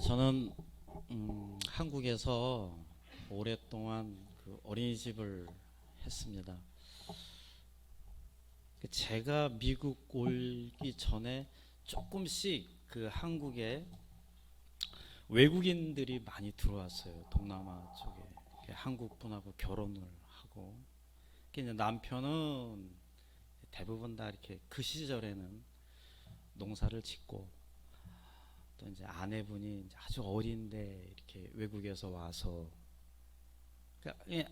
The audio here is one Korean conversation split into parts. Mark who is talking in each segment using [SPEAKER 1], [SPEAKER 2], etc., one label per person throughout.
[SPEAKER 1] 저는 한국에서 오랫동안 그 어린이집을 했습니다. 제가 미국 오기 전에 조금씩 그 한국에 외국인들이 많이 들어왔어요. 동남아 쪽에 한국 분하고 결혼을 하고, 이제 남편은 대부분 다 이렇게 그 시절에는 농사를 짓고, 또 이제 아내분이 이제 아주 어린데 이렇게 외국에서 와서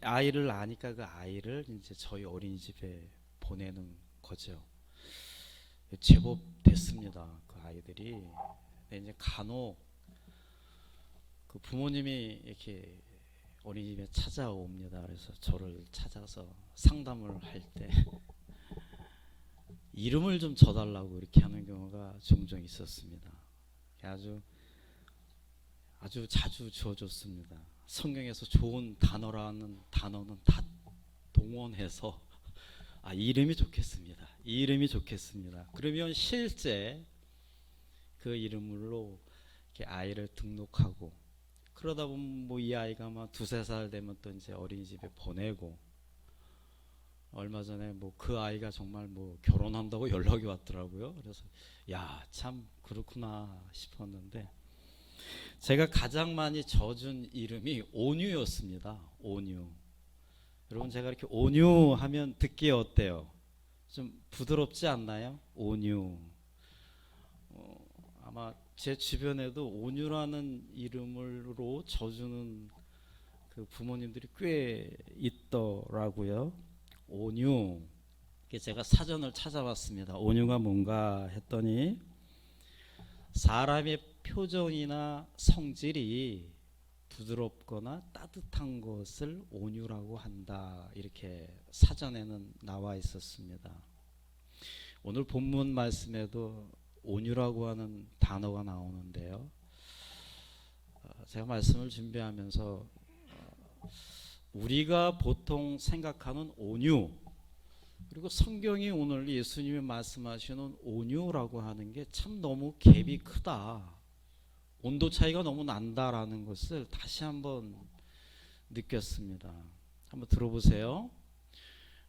[SPEAKER 1] 아이를 낳으니까 그 아이를 이제 저희 어린이집에 보내는 거죠. 제법 됐습니다. 그 아이들이. 근데 이제 간혹 그 부모님이 이렇게 어린이집에 찾아옵니다. 그래서 저를 찾아서 상담을 할 때 이름을 좀 줘달라고 이렇게 하는 경우가 종종 있었습니다. 아주 자주 주어줬습니다. 성경에서 좋은 단어라는 단어는 다 동원해서 이름이 좋겠습니다. 이름이 좋겠습니다. 그러면 실제 그 이름으로 이렇게 아이를 등록하고, 그러다 보면 뭐 이 아이가 막 두세 살 되면 또 이제 어린이집에 보내고, 얼마 전에 뭐 그 아이가 정말 뭐 결혼한다고 연락이 왔더라고요. 그래서 야, 참 그렇구나 싶었는데, 제가 가장 많이 져준 이름이 온유였습니다. 온유. 여러분, 제가 이렇게 온유 하면 듣기에 어때요? 좀 부드럽지 않나요? 온유. 아마 제 주변에도 온유라는 이름으로 져주는 그 부모님들이 꽤 있더라고요. 온유. 제가 사전을 찾아봤습니다. 온유가 뭔가 했더니, 사람의 표정이나 성질이 부드럽거나 따뜻한 것을 온유라고 한다, 이렇게 사전에는 나와 있었습니다. 오늘 본문 말씀에도 온유라고 하는 단어가 나오는데요. 제가 말씀을 준비하면서 우리가 보통 생각하는 온유, 그리고 성경이 오늘 예수님이 말씀하시는 온유라고 하는 게 참 너무 갭이 크다, 온도 차이가 너무 난다라는 것을 다시 한번 느꼈습니다. 한번 들어보세요.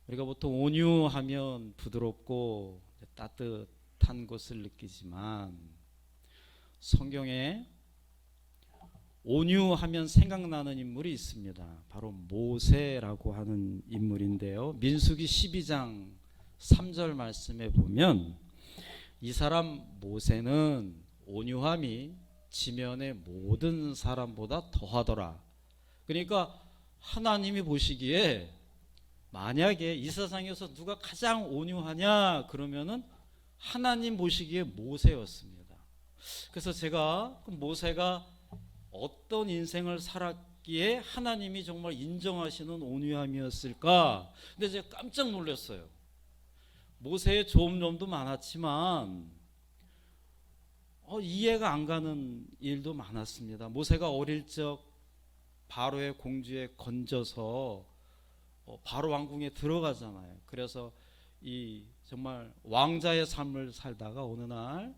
[SPEAKER 1] 우리가 보통 온유하면 부드럽고 따뜻한 것을 느끼지만, 성경에 온유하면 생각나는 인물이 있습니다. 바로 모세라고 하는 인물인데요. 민수기 12장 3절 말씀에 보면, 이 사람 모세는 온유함이 지면의 모든 사람보다 더하더라. 그러니까 하나님이 보시기에 만약에 이 세상에서 누가 가장 온유하냐 그러면은 하나님 보시기에 모세였습니다. 그래서 제가 모세가 어떤 인생을 살았기에 하나님이 정말 인정하시는 온유함이었을까? 근데 제가 깜짝 놀랐어요. 모세의 좋은 점도 많았지만 이해가 안 가는 일도 많았습니다. 모세가 어릴 적 바로의 공주에 건져서 바로 왕궁에 들어가잖아요. 그래서 이 정말 왕자의 삶을 살다가 어느 날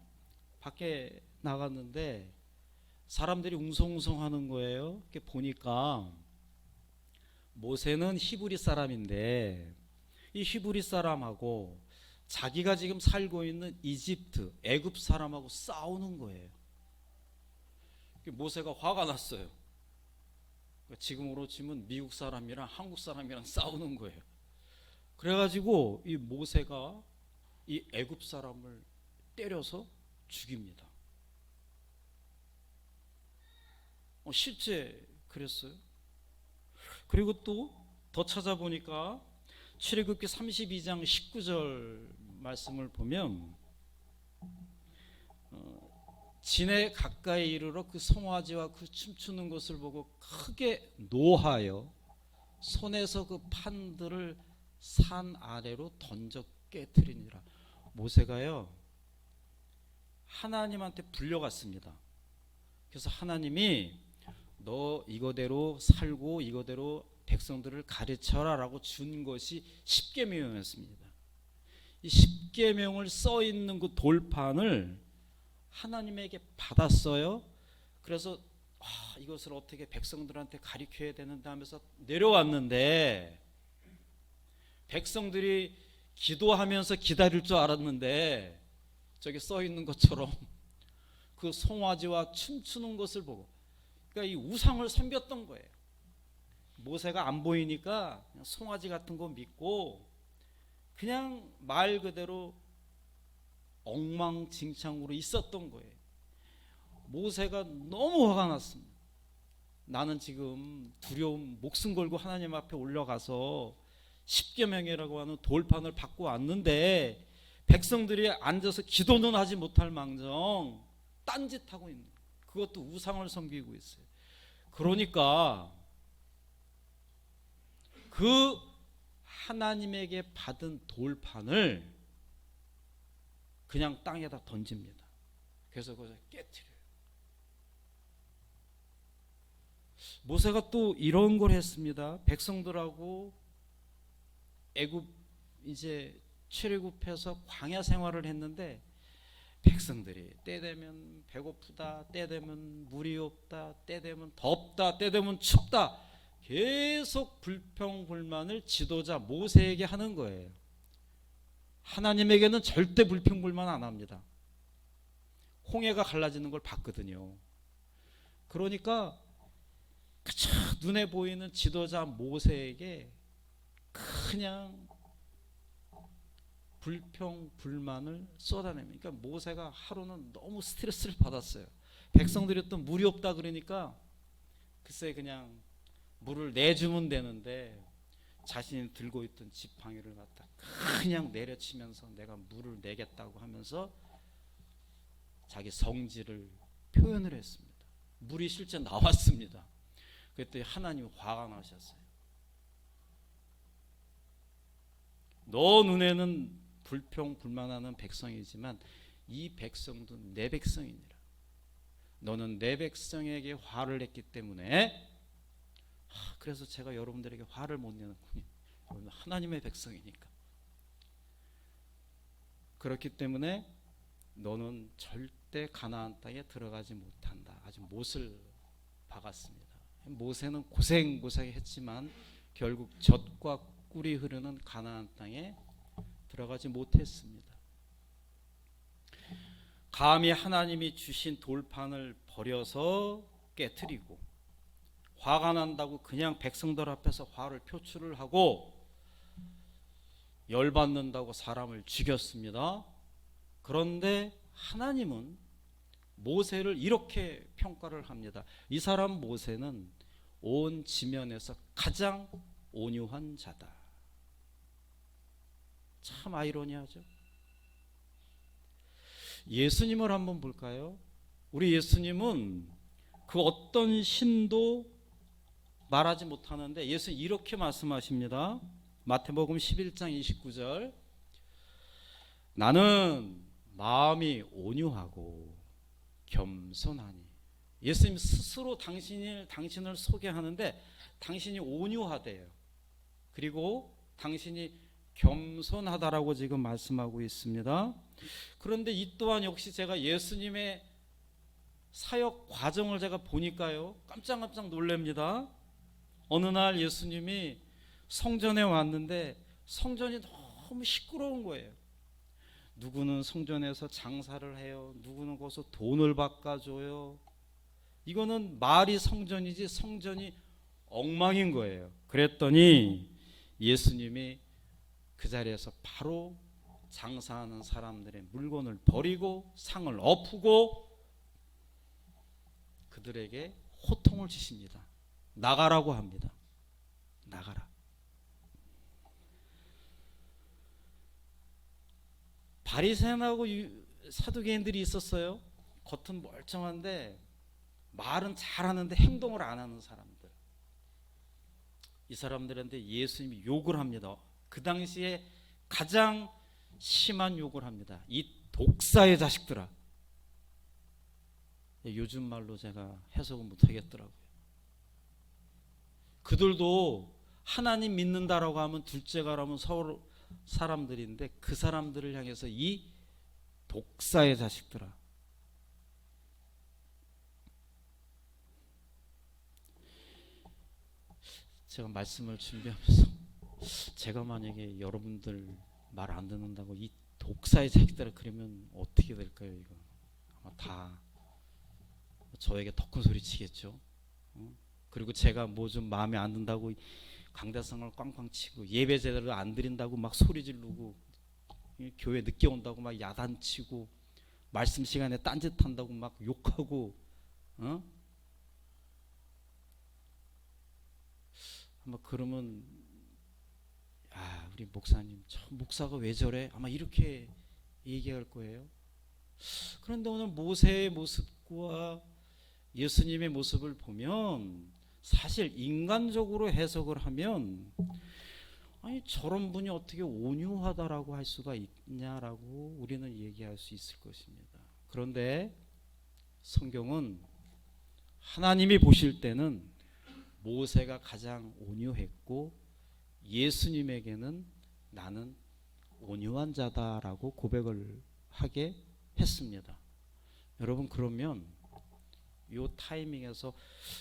[SPEAKER 1] 밖에 나갔는데 사람들이 웅성웅성하는 거예요. 이렇게 보니까 모세는 히브리 사람인데, 이 히브리 사람하고 자기가 지금 살고 있는 이집트, 애굽 사람하고 싸우는 거예요. 모세가 화가 났어요. 지금으로 치면 미국 사람이랑 한국 사람이랑 싸우는 거예요. 그래가지고 이 모세가 이 애굽 사람을 때려서 죽입니다. 실제 그랬어요. 그리고 또 더 찾아보니까 출애굽기 32장 19절 말씀을 보면, 진에 가까이 이르러 그 송아지와 그 춤추는 것을 보고 크게 노하여 손에서 그 판들을 산 아래로 던져 깨트리니라. 모세가요, 하나님한테 불려갔습니다. 그래서 하나님이 너 이거대로 살고 이거대로 백성들을 가르쳐라 라고 준 것이 십계명이었습니다. 이 십계명을 써 있는 그 돌판을 하나님에게 받았어요. 그래서 이것을 어떻게 백성들한테 가르쳐야 되는데 하면서 내려왔는데, 백성들이 기도하면서 기다릴 줄 알았는데 저기 써 있는 것처럼 그 송아지와 춤추는 것을 보고, 그러니까 이 우상을 섬겼던 거예요. 모세가 안 보이니까 그냥 송아지 같은 거 믿고 그냥 말 그대로 엉망진창으로 있었던 거예요. 모세가 너무 화가 났습니다. 나는 지금 두려움 목숨 걸고 하나님 앞에 올라가서 십계명이라고 하는 돌판을 받고 왔는데 백성들이 앉아서 기도는 하지 못할 망정 딴짓하고 있는, 그것도 우상을 섬기고 있어요. 그러니까 그 하나님에게 받은 돌판을 그냥 땅에다 던집니다. 그래서 그것을 깨트려요. 모세가 또 이런 걸 했습니다. 백성들하고 애굽 이제 출애굽해서 광야 생활을 했는데, 백성들이 때 되면 배고프다, 때 되면 물이 없다, 때 되면 덥다, 때 되면 춥다, 계속 불평불만을 지도자 모세에게 하는 거예요. 하나님에게는 절대 불평불만 안 합니다. 홍해가 갈라지는 걸 봤거든요. 그러니까 그저 눈에 보이는 지도자 모세에게 그냥 불평불만을 쏟아냅니다. 그러니까 모세가 하루는 너무 스트레스를 받았어요. 백성들이 또 물이 없다 그러니까 글쎄 그냥 물을 내주면 되는데 자신이 들고 있던 지팡이를 갖다 그냥 내려치면서 내가 물을 내겠다고 하면서 자기 성질을 표현을 했습니다. 물이 실제 나왔습니다. 그랬더니 하나님 화가 나셨어요. 너 눈에는 불평불만하는 백성이지만 이 백성도 내 백성이니라. 너는 내 백성에게 화를 냈기 때문에, 그래서 제가 여러분들에게 화를 못 내는군요. 하나님의 백성이니까. 그렇기 때문에 너는 절대 가나안 땅에 들어가지 못한다. 아주 못을 박았습니다. 모세는 고생했지만 결국 젖과 꿀이 흐르는 가나안 땅에 들어가지 못했습니다. 감히 하나님이 주신 돌판을 버려서 깨트리고, 화가 난다고 그냥 백성들 앞에서 화를 표출을 하고, 열받는다고 사람을 죽였습니다. 그런데 하나님은 모세를 이렇게 평가를 합니다. 이 사람 모세는 온 지면에서 가장 온유한 자다. 참 아이러니하죠. 예수님을 한번 볼까요? 우리 예수님은 그 어떤 신도 말하지 못하는데 예수님 이렇게 말씀하십니다. 마태복음 11장 29절, 나는 마음이 온유하고 겸손하니. 예수님 스스로 당신을 소개하는데 당신이 온유하대요. 그리고 당신이 겸손하다라고 지금 말씀하고 있습니다. 그런데 이 또한 역시 제가 예수님의 사역 과정을 제가 보니까요, 깜짝 놀랍니다. 어느 날 예수님이 성전에 왔는데 성전이 너무 시끄러운 거예요. 누구는 성전에서 장사를 해요. 누구는 거기서 돈을 바꿔줘요. 이거는 말이 성전이지 성전이 엉망인 거예요. 그랬더니 예수님이 그 자리에서 바로 장사하는 사람들의 물건을 버리고 상을 엎고 그들에게 호통을 치십니다. 나가라고 합니다. 나가라. 바리새인하고 사두개인들이 있었어요. 겉은 멀쩡한데 말은 잘하는데 행동을 안 하는 사람들. 이 사람들한테 예수님이 욕을 합니다. 그 당시에 가장 심한 욕을 합니다. 이 독사의 자식들아. 요즘 말로 제가 해석은 못하겠더라고요. 그들도 하나님 믿는다라고 하면 둘째가라면 서로 사람들인데 그 사람들을 향해서 이 독사의 자식들아. 제가 말씀을 준비하면서 제가 만약에 여러분들 말 안 듣는다고 이 독사의 새끼들을 그러면 어떻게 될까요? 이거 아마 다 저에게 더 큰 소리 치겠죠. 그리고 제가 뭐 좀 마음에 안 든다고 강대상을 꽝꽝 치고 예배 제대로 안 드린다고 막 소리 지르고 교회 늦게 온다고 막 야단치고 말씀 시간에 딴짓한다고 막 욕하고 아마 그러면 우리 목사님 저 목사가 왜 저래? 아마 이렇게 얘기할 거예요. 그런데 오늘 모세의 모습과 예수님의 모습을 보면 사실 인간적으로 해석을 하면 아니 저런 분이 어떻게 온유하다라고 할 수가 있냐라고 우리는 얘기할 수 있을 것입니다. 그런데 성경은 하나님이 보실 때는 모세가 가장 온유했고 예수님에게는 나는 온유한 자다라고 고백을 하게 했습니다. 여러분 그러면 이 타이밍에서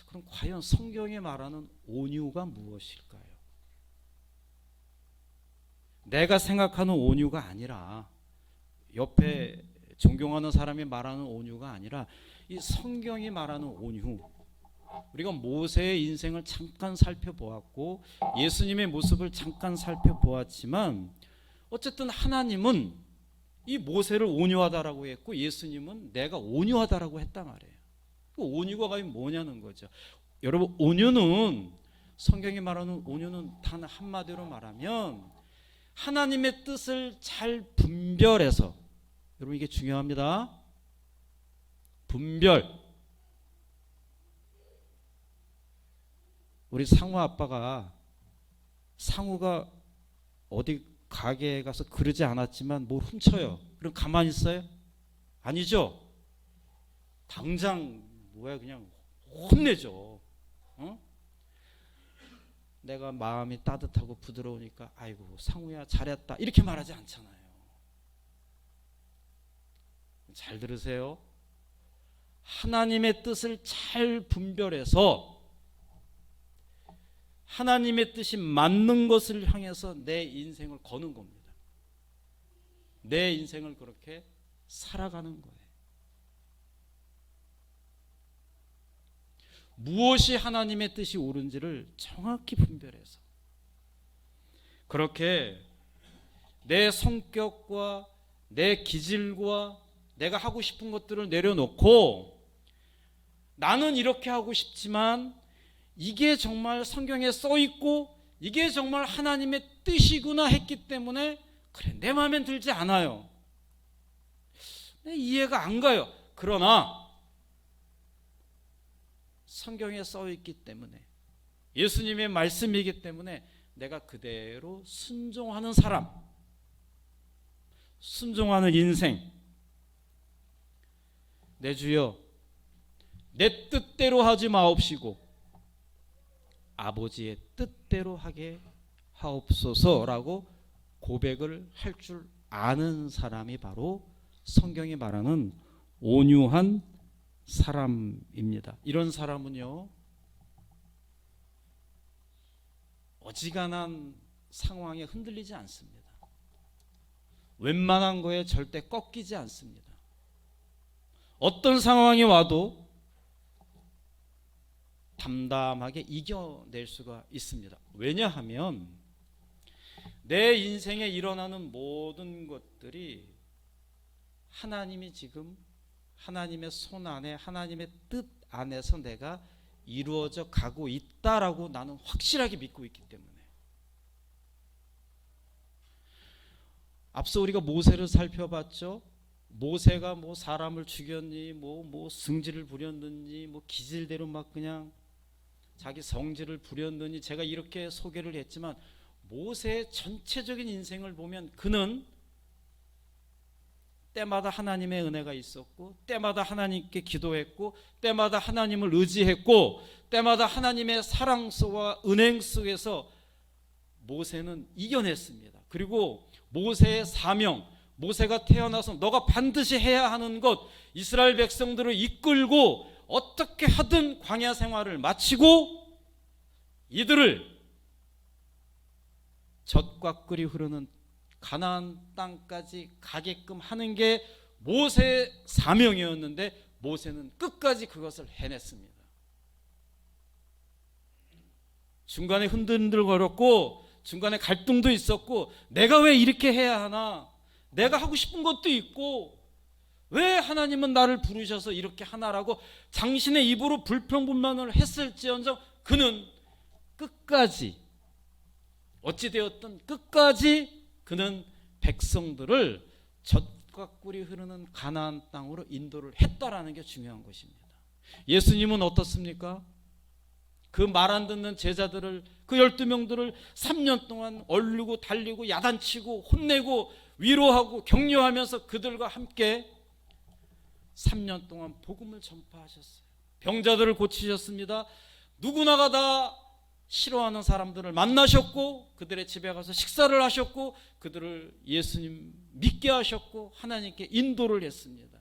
[SPEAKER 1] 그럼 과연 성경이 말하는 온유가 무엇일까요? 내가 생각하는 온유가 아니라 옆에 존경하는 사람이 말하는 온유가 아니라 이 성경이 말하는 온유. 우리가 모세의 인생을 잠깐 살펴보았고 예수님의 모습을 잠깐 살펴보았지만 어쨌든 하나님은 이 모세를 온유하다라고 했고 예수님은 내가 온유하다라고 했단 말이에요. 그 온유가 과연 뭐냐는 거죠. 여러분 온유는 성경이 말하는 온유는 단 한마디로 말하면 하나님의 뜻을 잘 분별해서 여러분 이게 중요합니다. 분별. 우리 상우 아빠가 상우가 어디 가게에 가서 그러지 않았지만 뭘 훔쳐요. 그럼 가만히 있어요? 아니죠. 당장 그냥 혼내죠. 내가 마음이 따뜻하고 부드러우니까 아이고 상우야 잘했다 이렇게 말하지 않잖아요. 잘 들으세요. 하나님의 뜻을 잘 분별해서 하나님의 뜻이 맞는 것을 향해서 내 인생을 거는 겁니다. 내 인생을 그렇게 살아가는 거예요. 무엇이 하나님의 뜻이 옳은지를 정확히 분별해서 그렇게 내 성격과 내 기질과 내가 하고 싶은 것들을 내려놓고 나는 이렇게 하고 싶지만 이게 정말 성경에 써 있고 이게 정말 하나님의 뜻이구나 했기 때문에 그래 내 마음엔 들지 않아요. 이해가 안 가요. 그러나 성경에 써 있기 때문에 예수님의 말씀이기 때문에 내가 그대로 순종하는 사람, 순종하는 인생. 내 주여 내 뜻대로 하지 마옵시고 아버지의 뜻대로 하게 하옵소서라고 고백을 할 줄 아는 사람이 바로 성경이 말하는 온유한 사람입니다. 이런 사람은요 어지간한 상황에 흔들리지 않습니다. 웬만한 거에 절대 꺾이지 않습니다. 어떤 상황이 와도 담담하게 이겨낼 수가 있습니다. 왜냐하면 내 인생에 일어나는 모든 것들이 하나님이 지금 하나님의 손 안에 하나님의 뜻 안에서 내가 이루어져 가고 있다라고 나는 확실하게 믿고 있기 때문에 앞서 우리가 모세를 살펴봤죠. 모세가 뭐 사람을 죽였니 뭐 승질을 부렸느니 뭐 기질대로 막 그냥 자기 성질을 부렸느니 제가 이렇게 소개를 했지만 모세의 전체적인 인생을 보면 그는 때마다 하나님의 은혜가 있었고 때마다 하나님께 기도했고 때마다 하나님을 의지했고 때마다 하나님의 사랑 속과 은행 속에서 모세는 이겨냈습니다. 그리고 모세의 사명, 모세가 태어나서 너가 반드시 해야 하는 것, 이스라엘 백성들을 이끌고 어떻게 하든 광야 생활을 마치고 이들을 젖과 꿀이 흐르는 가나안 땅까지 가게끔 하는 게 모세의 사명이었는데 모세는 끝까지 그것을 해냈습니다. 중간에 흔들흔들거렸고 중간에 갈등도 있었고 내가 왜 이렇게 해야 하나, 내가 하고 싶은 것도 있고 왜 하나님은 나를 부르셔서 이렇게 하나라고 당신의 입으로 불평불만을 했을지언정 그는 끝까지 어찌되었든 끝까지 그는 백성들을 젖과 꿀이 흐르는 가나안 땅으로 인도를 했다라는 게 중요한 것입니다. 예수님은 어떻습니까? 그 말 안 듣는 제자들을, 그 12명들을 3년 동안 얼르고 달리고 야단치고 혼내고 위로하고 격려하면서 그들과 함께 3년 동안 복음을 전파하셨어요. 병자들을 고치셨습니다. 누구나가 다 싫어하는 사람들을 만나셨고 그들의 집에 가서 식사를 하셨고 그들을 예수님 믿게 하셨고 하나님께 인도를 했습니다.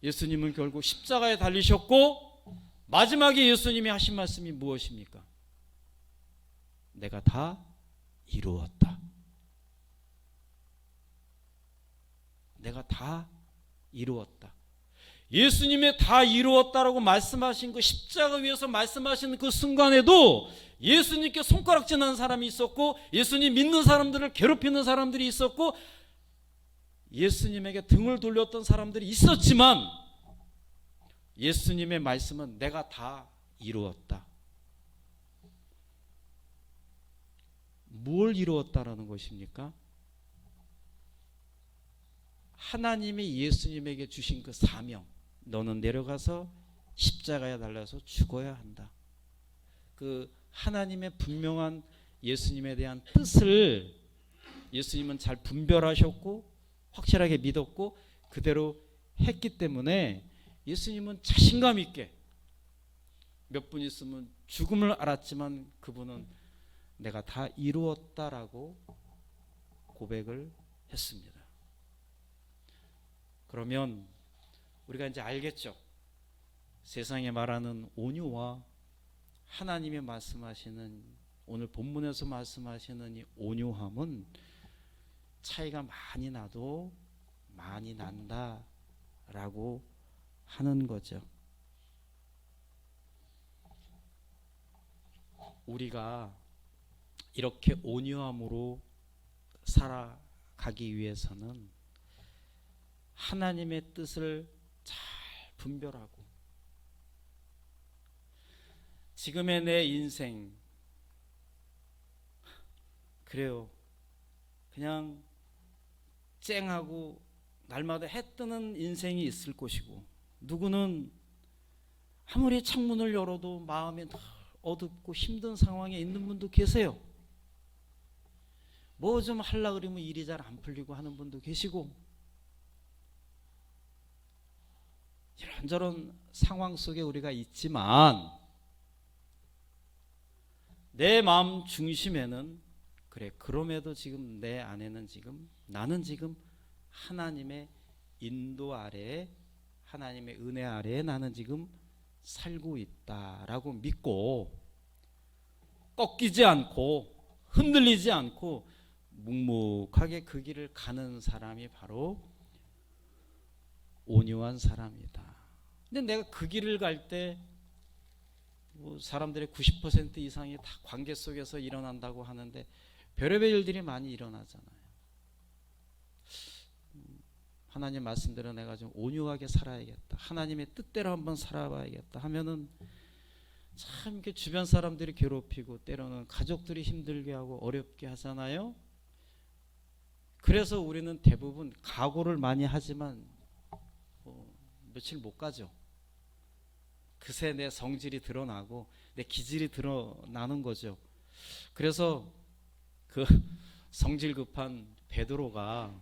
[SPEAKER 1] 예수님은 결국 십자가에 달리셨고 마지막에 예수님이 하신 말씀이 무엇입니까? 내가 다 이루었다. 내가 다 이루었다. 예수님의 다 이루었다라고 말씀하신 그 십자가 위에서 말씀하시는 그 순간에도 예수님께 손가락질하는 사람이 있었고 예수님 믿는 사람들을 괴롭히는 사람들이 있었고 예수님에게 등을 돌렸던 사람들이 있었지만 예수님의 말씀은 내가 다 이루었다. 뭘 이루었다라는 것입니까? 하나님이 예수님에게 주신 그 사명, 너는 내려가서 십자가에 달려서 죽어야 한다. 그 하나님의 분명한 예수님에 대한 뜻을 예수님은 잘 분별하셨고 확실하게 믿었고 그대로 했기 때문에 예수님은 자신감 있게 몇 분 있으면 죽음을 알았지만 그분은 내가 다 이루었다라고 고백을 했습니다. 그러면 우리가 이제 알겠죠. 세상에 말하는 온유와 하나님이 말씀하시는 오늘 본문에서 말씀하시는 이 온유함은 차이가 많이 나도 많이 난다라고 하는 거죠. 우리가 이렇게 온유함으로 살아가기 위해서는 하나님의 뜻을 잘 분별하고 지금의 내 인생 그래요. 그냥 쨍하고 날마다 해 뜨는 인생이 있을 것이고 누구는 아무리 창문을 열어도 마음이 어둡고 힘든 상황에 있는 분도 계세요. 뭐 좀 하려고 그러면 일이 잘 안 풀리고 하는 분도 계시고 이런저런 상황 속에 우리가 있지만 내 마음 중심에는 그래 그럼에도 지금 내 안에는 지금 나는 지금 하나님의 인도 아래에 하나님의 은혜 아래에 나는 지금 살고 있다라고 믿고 꺾이지 않고 흔들리지 않고 묵묵하게 그 길을 가는 사람이 바로 온유한 사람이다. 근데 내가 그 길을 갈 때 뭐 사람들의 90% 이상이 다 관계 속에서 일어난다고 하는데 별의별 일들이 많이 일어나잖아요. 하나님 말씀대로 내가 좀 온유하게 살아야겠다. 하나님의 뜻대로 한번 살아봐야겠다 하면은 참 이렇게 주변 사람들이 괴롭히고 때로는 가족들이 힘들게 하고 어렵게 하잖아요. 그래서 우리는 대부분 각오를 많이 하지만 며칠 못 가죠. 그새 내 성질이 드러나고 내 기질이 드러나는 거죠. 그래서 그 성질 급한 베드로가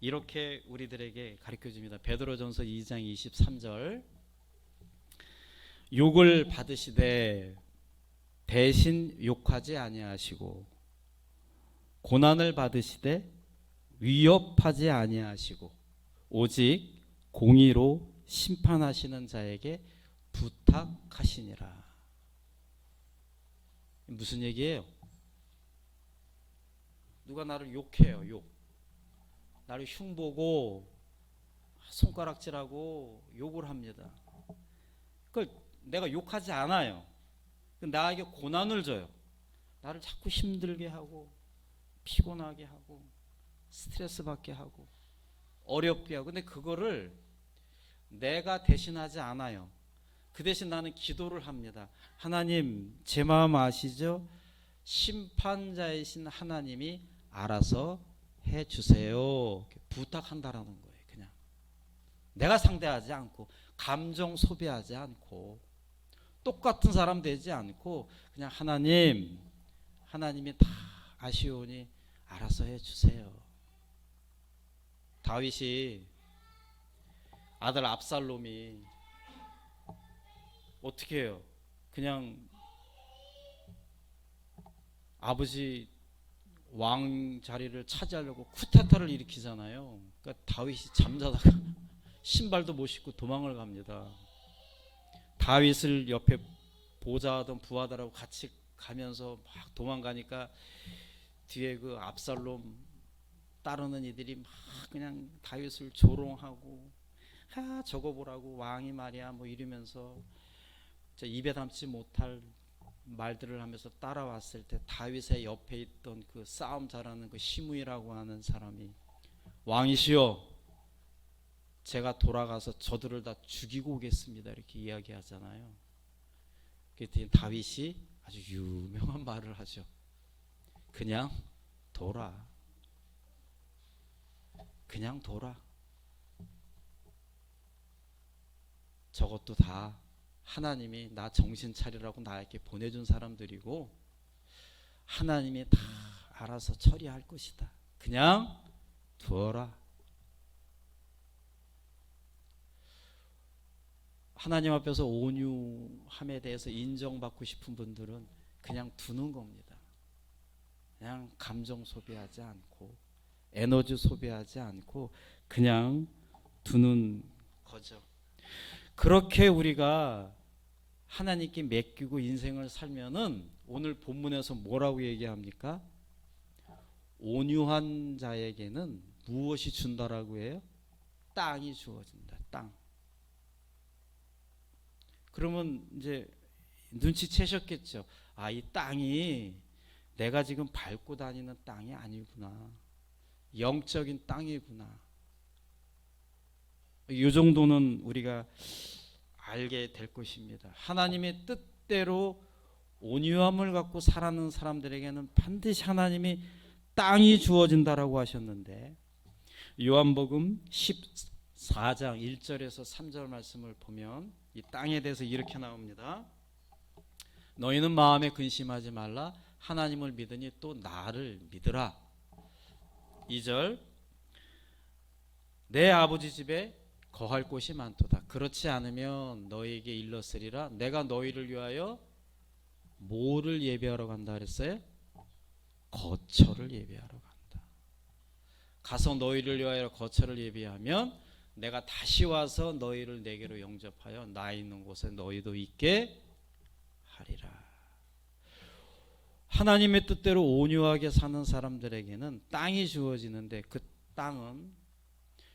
[SPEAKER 1] 이렇게 우리들에게 가르쳐줍니다. 베드로전서 2장 23절 욕을 받으시되 대신 욕하지 아니하시고 고난을 받으시되 위협하지 아니하시고 오직 공의로 심판하시는 자에게 부탁하시니라. 무슨 얘기예요? 누가 나를 욕해요. 나를 흉보고 손가락질하고 욕을 합니다. 그걸 내가 욕하지 않아요. 나에게 고난을 줘요. 나를 자꾸 힘들게 하고 피곤하게 하고 스트레스 받게 하고 어렵게 하고. 근데 그거를 내가 대신하지 않아요. 그 대신 나는 기도를 합니다. 하나님, 제 마음 아시죠? 심판자이신 하나님이 알아서 해주세요. 부탁한다라는 거예요. 그냥 내가 상대하지 않고, 감정 소비하지 않고, 똑같은 사람 되지 않고, 그냥 하나님이 다 아시오니 알아서 해주세요. 다윗이, 아들 압살롬이 어떻게 해요? 그냥 아버지 왕 자리를 차지하려고 쿠데타를 일으키잖아요. 그러니까 다윗이 잠자다가 신발도 못 신고 도망을 갑니다. 다윗을 옆에 보좌하던 부하들하고 같이 가면서 막 도망가니까 뒤에 그 압살롬 따르는 이들이 막 그냥 다윗을 조롱하고, 저거 보라고 왕이 말이야 뭐 이러면서 입에 담지 못할 말들을 하면서 따라왔을 때, 다윗의 옆에 있던 그 싸움 잘하는 그 시므이라고 하는 사람이, 왕이시여, 제가 돌아가서 저들을 다 죽이고 오겠습니다, 이렇게 이야기하잖아요. 그랬더니 다윗이 아주 유명한 말을 하죠. 그냥 돌아. 그냥 돌아. 저것도 다 하나님이 나 정신 차리라고 나에게 보내준 사람들이고, 하나님이 다 알아서 처리할 것이다. 그냥 두어라. 하나님 앞에서 온유함에 대해서 인정받고 싶은 분들은 그냥 두는 겁니다. 그냥 감정 소비하지 않고, 에너지 소비하지 않고, 그냥 두는 거죠. 그렇게 우리가 하나님께 맡기고 인생을 살면은, 오늘 본문에서 뭐라고 얘기합니까? 온유한 자에게는 무엇이 준다라고 해요? 땅이 주어진다. 땅. 그러면 이제 눈치채셨겠죠. 이 땅이 내가 지금 밟고 다니는 땅이 아니구나. 영적인 땅이구나. 이 정도는 우리가 알게 될 것입니다. 하나님의 뜻대로 온유함을 갖고 살아가는 사람들에게는 반드시 하나님이 땅이 주어진다라고 하셨는데, 요한복음 14장 1절에서 3절 말씀을 보면 이 땅에 대해서 이렇게 나옵니다. 너희는 마음에 근심하지 말라. 하나님을 믿으니 또 나를 믿으라. 2절, 내 아버지 집에 거할 곳이 많도다. 그렇지 않으면 너희에게 일렀으리라. 내가 너희를 위하여 뭐를 예배하러 간다 그랬어요? 거처를 예배하러 간다. 가서 너희를 위하여 거처를 예배하면 내가 다시 와서 너희를 내게로 영접하여 나 있는 곳에 너희도 있게 하리라. 하나님의 뜻대로 온유하게 사는 사람들에게는 땅이 주어지는데, 그 땅은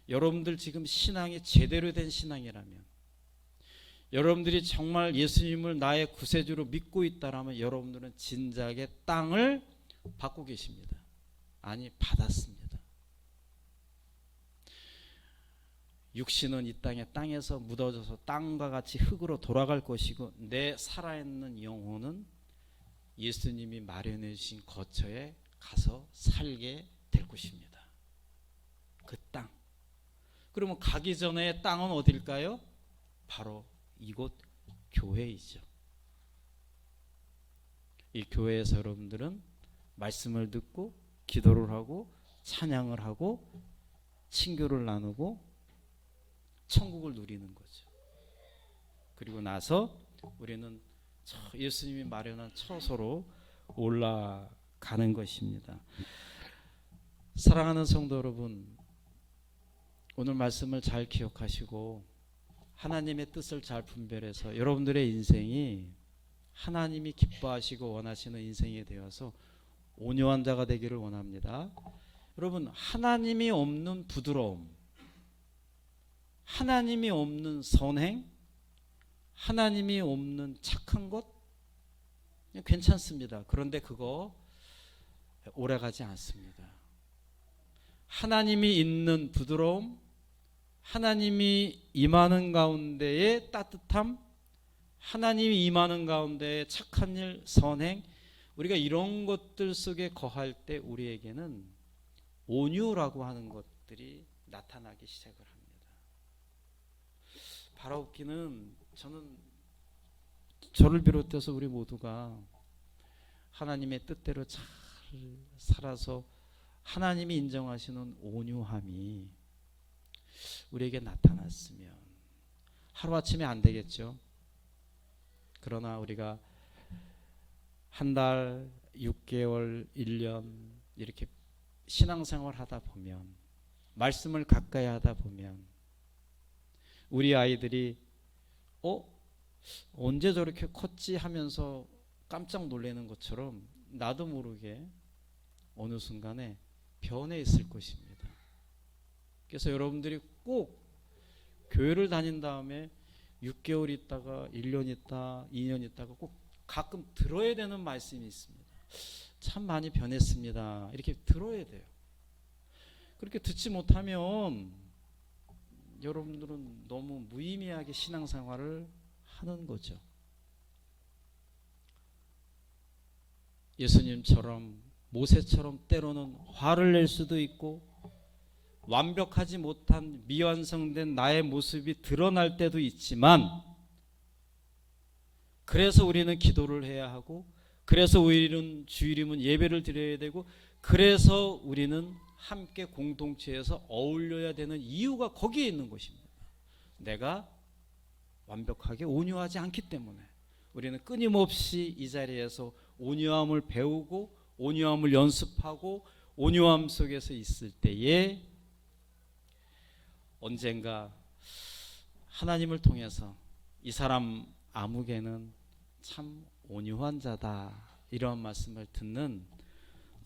[SPEAKER 1] 여러분들 지금 신앙이 제대로 된 신앙이라면, 여러분들이 정말 예수님을 나의 구세주로 믿고 있다라면, 여러분들은 진작에 땅을 받고 계십니다. 아니, 받았습니다. 육신은 이 땅에서 묻어져서 땅과 같이 흙으로 돌아갈 것이고, 내 살아있는 영혼은 예수님이 마련해 주신 거처에 가서 살게 될 것입니다. 그 땅. 그러면 가기 전에 땅은 어딜까요? 바로 이곳 교회이죠. 이 교회에서 여러분들은 말씀을 듣고 기도를 하고 찬양을 하고 친교를 나누고 천국을 누리는 거죠. 그리고 나서 우리는 예수님이 마련한 처소로 올라가는 것입니다. 사랑하는 성도 여러분, 오늘 말씀을 잘 기억하시고 하나님의 뜻을 잘 분별해서 여러분들의 인생이 하나님이 기뻐하시고 원하시는 인생이 되어서 온유한 자가 되기를 원합니다. 여러분, 하나님이 없는 부드러움, 하나님이 없는 선행, 하나님이 없는 착한 것 괜찮습니다. 그런데 그거 오래가지 않습니다. 하나님이 있는 부드러움, 하나님이 임하는 가운데의 따뜻함, 하나님이 임하는 가운데의 착한 일, 선행, 우리가 이런 것들 속에 거할 때 우리에게는 온유라고 하는 것들이 나타나기 시작을 합니다. 바라옵기는 저는 저를 비롯해서 우리 모두가 하나님의 뜻대로 잘 살아서 하나님이 인정하시는 온유함이 우리에게 나타났으면 하루아침에 안 되겠죠. 그러나 우리가 한 달, 6개월, 1년 이렇게 신앙생활 하다 보면, 말씀을 가까이 하다 보면 우리 아이들이 언제 저렇게 컸지 하면서 깜짝 놀라는 것처럼 나도 모르게 어느 순간에 변해 있을 것입니다. 그래서 여러분들이 꼭 교회를 다닌 다음에 6개월 있다가 1년 있다 2년 있다가 꼭 가끔 들어야 되는 말씀이 있습니다. 참 많이 변했습니다. 이렇게 들어야 돼요. 그렇게 듣지 못하면 여러분들은 너무 무의미하게 신앙생활을 하는 거죠. 예수님처럼, 모세처럼 때로는 화를 낼 수도 있고 완벽하지 못한 미완성된 나의 모습이 드러날 때도 있지만, 그래서 우리는 기도를 해야 하고, 그래서 우리는 주일이면 예배를 드려야 되고, 그래서 우리는 함께 공동체에서 어울려야 되는 이유가 거기에 있는 것입니다. 내가 완벽하게 온유하지 않기 때문에 우리는 끊임없이 이 자리에서 온유함을 배우고 온유함을 연습하고 온유함 속에서 있을 때에 언젠가 하나님을 통해서 이 사람 아무개는 참 온유한 자다, 이런 말씀을 듣는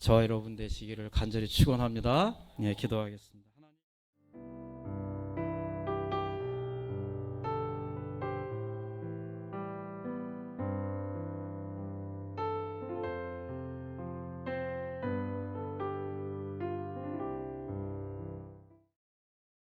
[SPEAKER 1] 저 여러분 되시기를 간절히 축원합니다. 예, 기도하겠습니다.